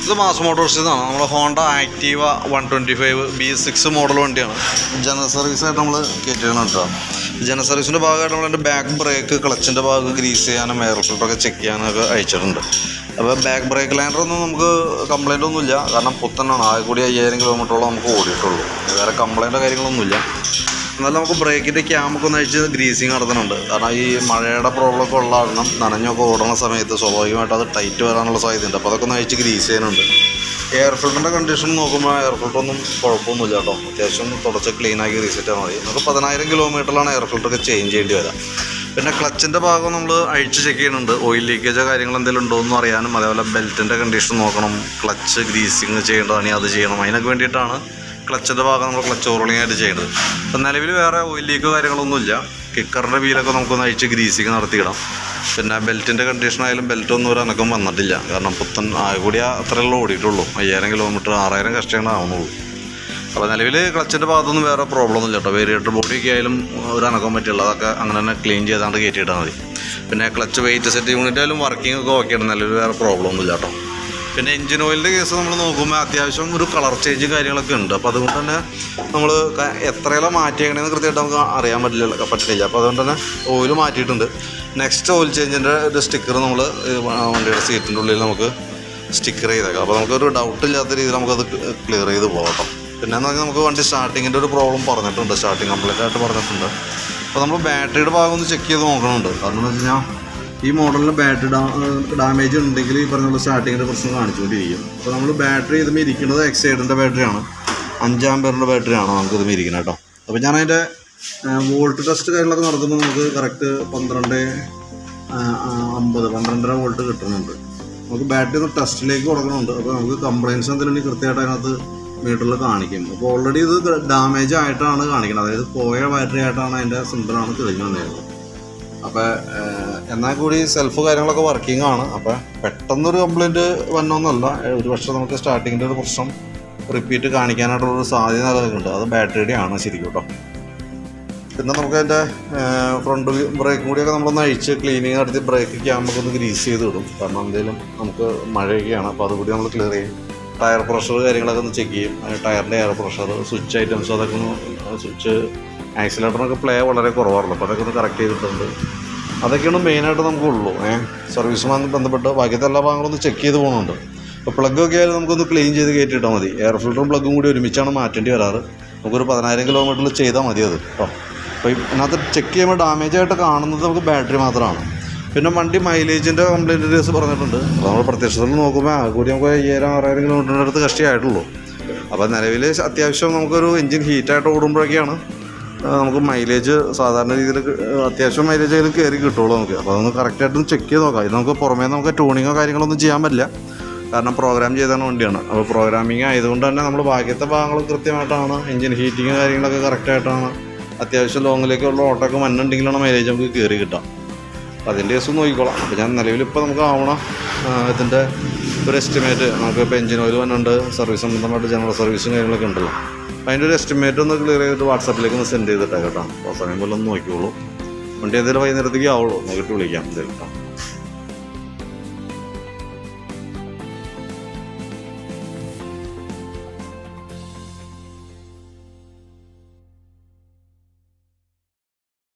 ഇത് മാസ് മോട്ടോഴ്സിൽ നിന്നാണ്. നമ്മുടെ ഹോണ്ട ആക്റ്റീവ 125 B6 മോഡൽ വണ്ടിയാണ്. ജനറൽ സർവീസായിട്ട് നമ്മൾ കയറ്റിയാണ് കേട്ടോ. ജനറൽ സർവീസിൻ്റെ ഭാഗമായിട്ട് നമ്മളതിൻ്റെ ബാക്ക് ബ്രേക്ക്, ക്ലച്ചിൻ്റെ ഭാഗം ഗ്രീസ് ചെയ്യാനും എയർ ഫിൽറ്ററൊക്കെ ചെക്ക് ചെയ്യാനൊക്കെ അയച്ചിട്ടുണ്ട്. അപ്പോൾ ബാക്ക് ബ്രേക്ക് ലൈനറൊന്നും നമുക്ക് കംപ്ലയിൻ്റ് ഒന്നുമില്ല, കാരണം പുത്തനാണ്. ആകെ കൂടി 5000 കിലോമീറ്ററോളം നമുക്ക് ഓടിയിട്ടുള്ളൂ. വേറെ കംപ്ലയിൻ്റോ കാര്യങ്ങളൊന്നുമില്ല. എന്നാലും നമുക്ക് ബ്രേക്കിൻ്റെ ക്യാമൊക്കെ ഒന്ന് അഴിച്ച് ഗ്രീസിങ് നടത്തുന്നുണ്ട്. കാരണം ഈ മഴയുടെ പ്രോബ്ലമൊക്കെ ഉള്ള കാരണം നനഞ്ഞൊക്കെ ഓടുന്ന സമയത്ത് സ്വാഭാവികമായിട്ട് അത് ടൈറ്റ് വരാനുള്ള സാധ്യതയുണ്ട്. അപ്പോൾ അതൊക്കെ ഒന്ന് അഴിച്ച് ഗ്രീസ് ചെയ്യാനുണ്ട്. എയർ ഫിൽറ്ററിൻ്റെ കണ്ടീഷൻ നോക്കുമ്പോൾ എയർ ഫിൽറ്ററൊന്നും കുഴപ്പമൊന്നുമില്ല കേട്ടോ. അത്യാവശ്യം തുടച്ച് ക്ലീനാക്കി റീസെറ്റ് മതി. നമുക്ക് 10000 കിലോമീറ്ററിലാണ് എയർ ഫിൽറ്ററൊക്കെ ചേഞ്ച് ചെയ്യേണ്ടി വരാം. പിന്നെ ക്ലച്ചിൻ്റെ ഭാഗം നമ്മൾ അഴിച്ച് ചെക്ക് ചെയ്യുന്നുണ്ട്. ഓയിൽ ലീക്കേജോ കാര്യങ്ങൾ എന്തെങ്കിലും ഉണ്ടോ എന്ന് അറിയാനും, അതേപോലെ ബെൽറ്റിൻ്റെ കണ്ടീഷൻ നോക്കണം, ക്ലച്ച് ഗ്രീസിങ് ചെയ്യേണ്ടതാണെങ്കിൽ അത് ചെയ്യണം. അതിനൊക്കെ വേണ്ടിയിട്ടാണ് ക്ലച്ചിൻ്റെ ഭാഗം നമ്മൾ ക്ലച്ച് ഓവറോളിംഗ് ആയിട്ട് ചെയ്യുന്നത്. അപ്പം നിലവിൽ വേറെ ഓയിൽ ലീക്കോ കാര്യങ്ങളൊന്നുമില്ല. കിക്കറിൻ്റെ വീലൊക്കെ നമുക്കൊന്ന് അഴിച്ച് ഗ്രീസിങ് നടത്തിയിടാം. പിന്നെ ബെൽറ്റിൻ്റെ കണ്ടീഷനായാലും ബെൽറ്റൊന്നും ഒരു അനക്കം വന്നിട്ടില്ല, കാരണം പുത്തൻ ആകെ കൂടി അത്രയുള്ള ഓടിയിട്ടുള്ളൂ. 5000 കിലോമീറ്റർ 6000 കഷ്ടങ്ങളാവുന്നുള്ളൂ. അപ്പോൾ നിലവിൽ ക്ലച്ചിൻ്റെ ഭാഗത്തൊന്നും വേറെ പ്രോബ്ലം ഒന്നുമില്ല കേട്ടോ. വേരിയേറ്റർ ബോഡിയൊക്കെ ആയാലും ഒരു അനക്കം പറ്റില്ല. അതൊക്കെ അങ്ങനെ തന്നെ ക്ലീൻ ചെയ്താണ്ട് കയറ്റിയിട്ടാൽ മതി. പിന്നെ ക്ലച്ച് വെയിറ്റ് സെറ്റ് യൂണിറ്റ് ആയാലും വർക്കിംഗ് ഒക്കെ ഓക്കെയാണ്. നിലവിൽ വേറെ പ്രോബ്ലം ഒന്നുമില്ല കേട്ടോ. പിന്നെ എഞ്ചിൻ ഓയിലിൻ്റെ കേസ് നമ്മൾ നോക്കുമ്പോൾ അത്യാവശ്യം ഒരു കളർ ചേഞ്ച് കാര്യങ്ങളൊക്കെ ഉണ്ട്. അപ്പോൾ അതുകൊണ്ട് തന്നെ നമ്മൾ എത്രയെല്ലാം മാറ്റിയേക്കണേന്ന് കൃത്യമായിട്ട് നമുക്ക് അറിയാൻ പറ്റില്ല. അപ്പോൾ അതുകൊണ്ട് തന്നെ ഓയിൽ മാറ്റിയിട്ടുണ്ട്. നെക്സ്റ്റ് ഓയിൽ ചേഞ്ചിൻ്റെ ഒരു സ്റ്റിക്കർ നമ്മൾ വണ്ടിയുടെ സീറ്റിൻ്റെ ഉള്ളിൽ നമുക്ക് സ്റ്റിക്കർ ചെയ്തേക്കാം. അപ്പോൾ നമുക്കൊരു ഡൗട്ട് ഇല്ലാത്ത രീതിയിൽ നമുക്കത് ക്ലിയർ ചെയ്ത് പോകട്ടോ. പിന്നെ എന്ന് പറഞ്ഞാൽ നമുക്ക് വണ്ടി സ്റ്റാർട്ടിങ്ങിൻ്റെ ഒരു പ്രോബ്ലം പറഞ്ഞിട്ടുണ്ട്, സ്റ്റാർട്ടിങ് കംപ്ലീറ്റ് ആയിട്ട് പറഞ്ഞിട്ടുണ്ട്. അപ്പോൾ നമ്മൾ ബാറ്ററിയുടെ ഭാഗം ഒന്ന് ചെക്ക് ചെയ്ത് നോക്കണുണ്ട്. കാരണം എന്ന് വെച്ച് കഴിഞ്ഞാൽ ഈ മോഡലിന് ബാറ്ററി ഡാമേജ് ഉണ്ടെങ്കിൽ ഈ പറഞ്ഞ സ്റ്റാർട്ടിങ്ങിൻ്റെ പ്രശ്നം കാണിച്ചുകൊണ്ടിരിക്കും. അപ്പോൾ നമ്മൾ ബാറ്ററി ഇതുമ്പോൾ ഇരിക്കുന്നത് എക്സൈഡിൻ്റെ ബാറ്ററിയാണ്, 5 ആമ്പറിൻ്റെ ബാറ്ററിയാണ് നമുക്ക് ഇതുമ്പോൾ ഇരിക്കുന്നത് കേട്ടോ. അപ്പോൾ ഞാൻ അതിൻ്റെ വോൾട്ട് ടെസ്റ്റ് കാര്യങ്ങളൊക്കെ നടത്തുമ്പോൾ നമുക്ക് കറക്റ്റ് 12.50 വോൾട്ട് കിട്ടുന്നുണ്ട്. നമുക്ക് ബാറ്ററി ഒന്ന് ടെസ്റ്റിലേക്ക് കൊടുക്കുന്നുണ്ട്. അപ്പോൾ നമുക്ക് കംപ്ലയിൻസ് എന്തെങ്കിലും കൃത്യമായിട്ട് അതിനകത്ത് മീറ്ററിൽ കാണിക്കും. അപ്പോൾ ഓൾറെഡി ഇത് ഡാമേജ് ആയിട്ടാണ് കാണിക്കുന്നത്, അതായത് പോയ ബാറ്ററി ആയിട്ടാണ് അതിൻ്റെ സിമ്പിളാണ് തെളിഞ്ഞു വന്നിരുന്നത്. അപ്പോൾ എന്നാൽ കൂടി സെൽഫ് കാര്യങ്ങളൊക്കെ വർക്കിംഗ് ആണ്. അപ്പോൾ പെട്ടെന്നൊരു കംപ്ലയിൻറ്റ് വന്നൊന്നുമല്ല. ഒരു പക്ഷേ നമുക്ക് സ്റ്റാർട്ടിങ്ങിൻ്റെ ഒരു പ്രശ്നം റിപ്പീറ്റ് കാണിക്കാനായിട്ടുള്ളൊരു സാധ്യത നിലനിൽക്കുന്നുണ്ട്. അത് ബാറ്ററിയുടെ ആണ് ശരിക്കും കേട്ടോ. പിന്നെ നമുക്ക് അതിൻ്റെ ഫ്രണ്ട് ബ്രേക്കും കൂടിയൊക്കെ നമ്മളൊന്ന് അഴിച്ച് ക്ലീനിങ് നടത്തി ബ്രേക്ക് ക്യാമ്പൊക്കെ ഒന്ന് ഗ്രീസ് ചെയ്ത് വിടും. കാരണം എന്തെങ്കിലും നമുക്ക് മഴയൊക്കെയാണ്. അപ്പോൾ അതുകൂടി നമ്മൾ ക്ലിയർ ചെയ്യും. ടയർ പ്രഷർ കാര്യങ്ങളൊക്കെ ഒന്ന് ചെക്ക് ചെയ്യും. ടയറിൻ്റെ എയർ പ്രഷർ, സ്വിച്ച് ഐറ്റംസ്, അതൊക്കെ ഒന്ന് സ്വിച്ച് ആക്സിലേറ്ററിനൊക്കെ പ്ലേ വളരെ കുറവാണല്ലോ. അപ്പോൾ അതൊക്കെ ഒന്ന് കറക്റ്റ് ചെയ്തിട്ടുണ്ട്. അതൊക്കെയാണ് മെയിനായിട്ട് നമുക്കുള്ളൂ. സർവീസുമായി ബന്ധപ്പെട്ട് ബാക്കിയത്തെ എല്ലാ ഭാഗങ്ങളും ഒന്ന് ചെക്ക് ചെയ്ത് പോകുന്നുണ്ട്. അപ്പോൾ പ്ലഗ്ഗൊക്കെ ആയാലും നമുക്കൊന്ന് ക്ലീൻ ചെയ്ത് കയറ്റിയിട്ടാൽ മതി. എയർ ഫിൽറ്ററും പ്ലഗ്ഗും കൂടി ഒരുമിച്ചാണ് മാറ്റേണ്ടി വരാറ്. നമുക്കൊരു 10000 കിലോമീറ്ററിൽ ചെയ്താൽ മതി അത് കേട്ടോ. അപ്പോൾ ഇതിനകത്ത് ചെക്ക് ചെയ്യുമ്പോൾ ഡാമേജ് ആയിട്ട് കാണുന്നത് നമുക്ക് ബാറ്ററി മാത്രമാണ്. പിന്നെ വണ്ടി മൈലേജിൻ്റെ കംപ്ലയിൻറ്റ് കേസ് പറഞ്ഞിട്ടുണ്ട്. അപ്പോൾ നമ്മൾ പ്രത്യക്ഷത്തിൽ നോക്കുമ്പോൾ കൂടി നമുക്ക് 5000-6000 കിലോമീറ്ററിൻ്റെ അടുത്ത് കഷ്ടിയായിട്ടുള്ളൂ. അപ്പോൾ നിലവിൽ അത്യാവശ്യം നമുക്കൊരു എഞ്ചിൻ ഹീറ്റായിട്ട് ഓടുമ്പോഴൊക്കെയാണ് നമുക്ക് മൈലേജ് സാധാരണ രീതിയിൽ അത്യാവശ്യം മൈലേജ് അതിൽ കയറി കിട്ടുള്ളൂ നമുക്ക്. അപ്പോൾ അതൊന്ന് കറക്റ്റായിട്ടൊന്ന് ചെക്ക് ചെയ്ത് നോക്കാം. ഇത് നമുക്ക് പുറമേ നമുക്ക് ട്യൂണിങ്ങോ കാര്യങ്ങളൊന്നും ചെയ്യാൻ പറ്റില്ല, കാരണം പ്രോഗ്രാം ചെയ്താണ് വണ്ടിയാണ്. അപ്പോൾ പ്രോഗ്രാമിങ് ആയതുകൊണ്ട് തന്നെ നമ്മൾ ബാക്കിയത്തെ ഭാഗങ്ങൾ കൃത്യമായിട്ടാണ്, എഞ്ചിൻ ഹീറ്റിങ് കാര്യങ്ങളൊക്കെ കറക്റ്റായിട്ടാണ്. അത്യാവശ്യം ലോങ്ങിലേക്കുള്ള ഓട്ടമൊക്കെ മണ്ണുണ്ടെങ്കിലാണ് മൈലേജ് നമുക്ക് കയറി കിട്ടാം. അപ്പോൾ അതിൻ്റെ കേസ് നോക്കിക്കോളാം. അപ്പോൾ ഞാൻ നിലവിലിപ്പോൾ നമുക്ക് ആവണം ഇതിൻ്റെ ഒരു എസ്റ്റിമേറ്റ്. നമുക്കിപ്പോൾ എഞ്ചിൻ ഓയിൽ വന്നിട്ടുണ്ട്, സർവീസ് സംബന്ധമായിട്ട് ജനറൽ സർവീസും കാര്യങ്ങളൊക്കെ ഉണ്ടല്ലോ. അപ്പോൾ അതിൻ്റെ ഒരു എസ്റ്റിമേറ്റ് ഒന്ന് ക്ലിയർ ചെയ്തിട്ട് വാട്സാപ്പിലേക്ക് ഒന്ന് സെൻഡ് ചെയ്തിട്ടേ കേട്ടോ. അപ്പോൾ സമയം പോലെ ഒന്ന് നോക്കിക്കോളൂ. വണ്ടി എന്തെങ്കിലും വൈകുന്നേരത്തേക്ക് ആവുള്ളൂ, നോക്കിയിട്ട് വിളിക്കാം കേട്ടോ.